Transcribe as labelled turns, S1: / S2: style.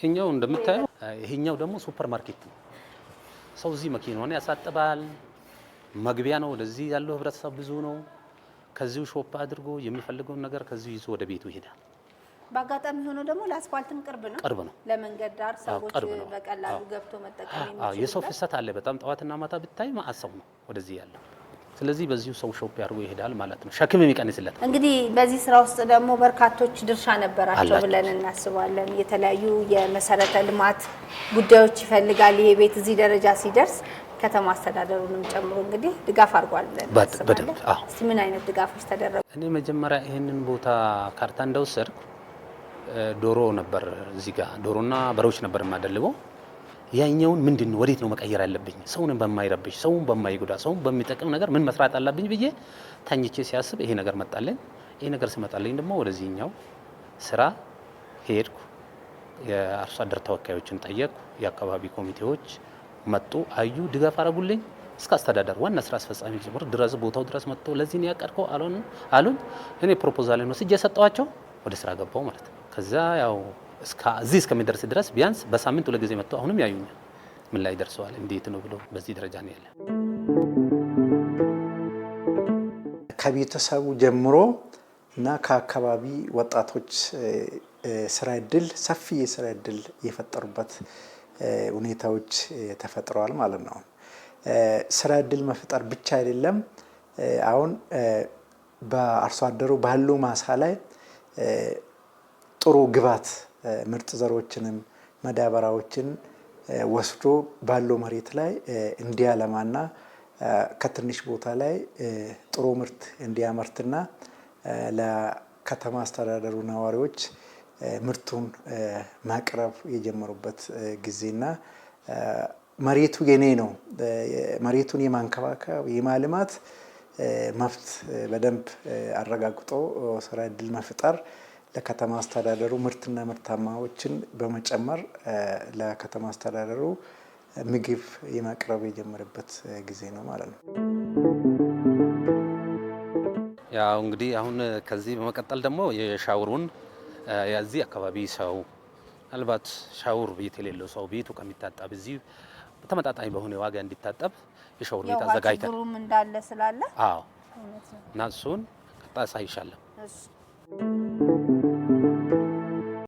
S1: ይሄኛው እንደምታየው ይሄኛው ደግሞ ሱፐር ማርኬት ነው። ሰው እዚህ መኪናውን ያሳጥባል። መግቢያ ነው። ወደዚህ ያለው ህብረተሰብ ብዙ ነው። ከዚሁ ሾፕ አድርጎ የሚፈልገውን ነገር ከዚሁ ይዞ ወደ ቤቱ ይሄዳል።
S2: በአጋጣሚ ሆኖ ደግሞ ለአስፋልትም ቅርብ ነው። ለመንገድ ዳር ሰዎች በቀላሉ ገብቶ መጠቀም የሚችሉበት
S1: የሰው ፍሰት አለ። በጣም ጠዋትና ማታ ብታይ ማአሰብ ነው ወደዚህ ያለው። ስለዚህ በዚሁ ሰው ሾፕ ያርጎ ይሄዳል ማለት ነው። ሸክም የሚቀንስለት።
S2: እንግዲህ በዚህ ስራ ውስጥ ደግሞ በርካቶች ድርሻ ነበራቸው ብለን እናስባለን። የተለያዩ የመሰረተ ልማት ጉዳዮች ይፈልጋል። ይሄ ቤት እዚህ ደረጃ ሲደርስ ከተማ አስተዳደሩንም ጨምሮ እንግዲህ ድጋፍ አድርጓል ብለን እናስባለን። እስቲ ምን አይነት ድጋፎች ተደረጉ?
S1: እኔ መጀመሪያ ይሄንን ቦታ ካርታ እንደወሰድኩ ዶሮ ነበር እዚህ ጋር ዶሮና በሮች ነበር የማደልበው። ያኛውን ምንድነው ወዴት ነው መቀየር ያለብኝ? ሰውን በማይረብሽ ሰውን በማይጎዳ ሰውን በሚጠቅም ነገር ምን መስራት አለብኝ ብዬ ታኝቼ ሲያስብ ይሄ ነገር መጣልኝ። ይሄ ነገር ሲመጣልኝ ደግሞ ወደዚህኛው ስራ ሄድኩ። የአርሶ አደር ተወካዮችን ጠየቅኩ። የአካባቢ ኮሚቴዎች መጡ፣ አዩ፣ ድጋፍ አረጉልኝ። እስከ አስተዳደር ዋና ስራ አስፈጻሚ ድረስ ቦታው ድረስ መጥተው ለዚህ ነው ያቀድከው አሉኝ። እኔ ፕሮፖዛል ነው ስጄ ሰጠዋቸው። ወደ ስራ ገባው ማለት ነው። ከዛ ያው እዚህ እስከሚደርስ ድረስ ቢያንስ በሳምንት 2 ጊዜ መጥተው አሁንም ያዩኛል። ምን ላይ ደርሰዋል እንዴት ነው ብሎ በዚህ ደረጃ ነው ያለ።
S3: ከቤተሰቡ ጀምሮ እና ከአካባቢ ወጣቶች ስራ እድል ሰፊ የስራ እድል የፈጠሩበት ሁኔታዎች ተፈጥረዋል ማለት ነው። ስራ እድል መፍጠር ብቻ አይደለም። አሁን በአርሶ አደሩ ባለው ማሳ ላይ ጥሩ ግባት ምርጥ ዘሮችንም ማዳበሪያዎችን ወስዶ ባለው መሬት ላይ እንዲያለማና ከትንሽ ቦታ ላይ ጥሩ ምርት እንዲያመርትና ለከተማ አስተዳደሩ ነዋሪዎች ምርቱን ማቅረብ የጀመሩበት ጊዜና መሬቱ የኔ ነው መሬቱን የማንከባከብ የማልማት መብት በደንብ አረጋግጦ ስራ እድል መፍጠር ለከተማ አስተዳደሩ ምርትና ምርታማዎችን በመጨመር ለከተማ አስተዳደሩ ምግብ የማቅረብ የጀመረበት ጊዜ ነው ማለት ነው።
S1: ያው እንግዲህ አሁን ከዚህ በመቀጠል ደግሞ የሻወሩን የዚህ አካባቢ ሰው አልባት ሻወር ቤት የሌለው ሰው ቤቱ ከሚታጠብ እዚህ ተመጣጣኝ በሆነ ዋጋ እንዲታጠብ የሻወር ቤት አዘጋጅተን
S2: ችግሩም እንዳለ ስላለ
S1: እና እሱን ቀጣይ አሳይሻለሁ።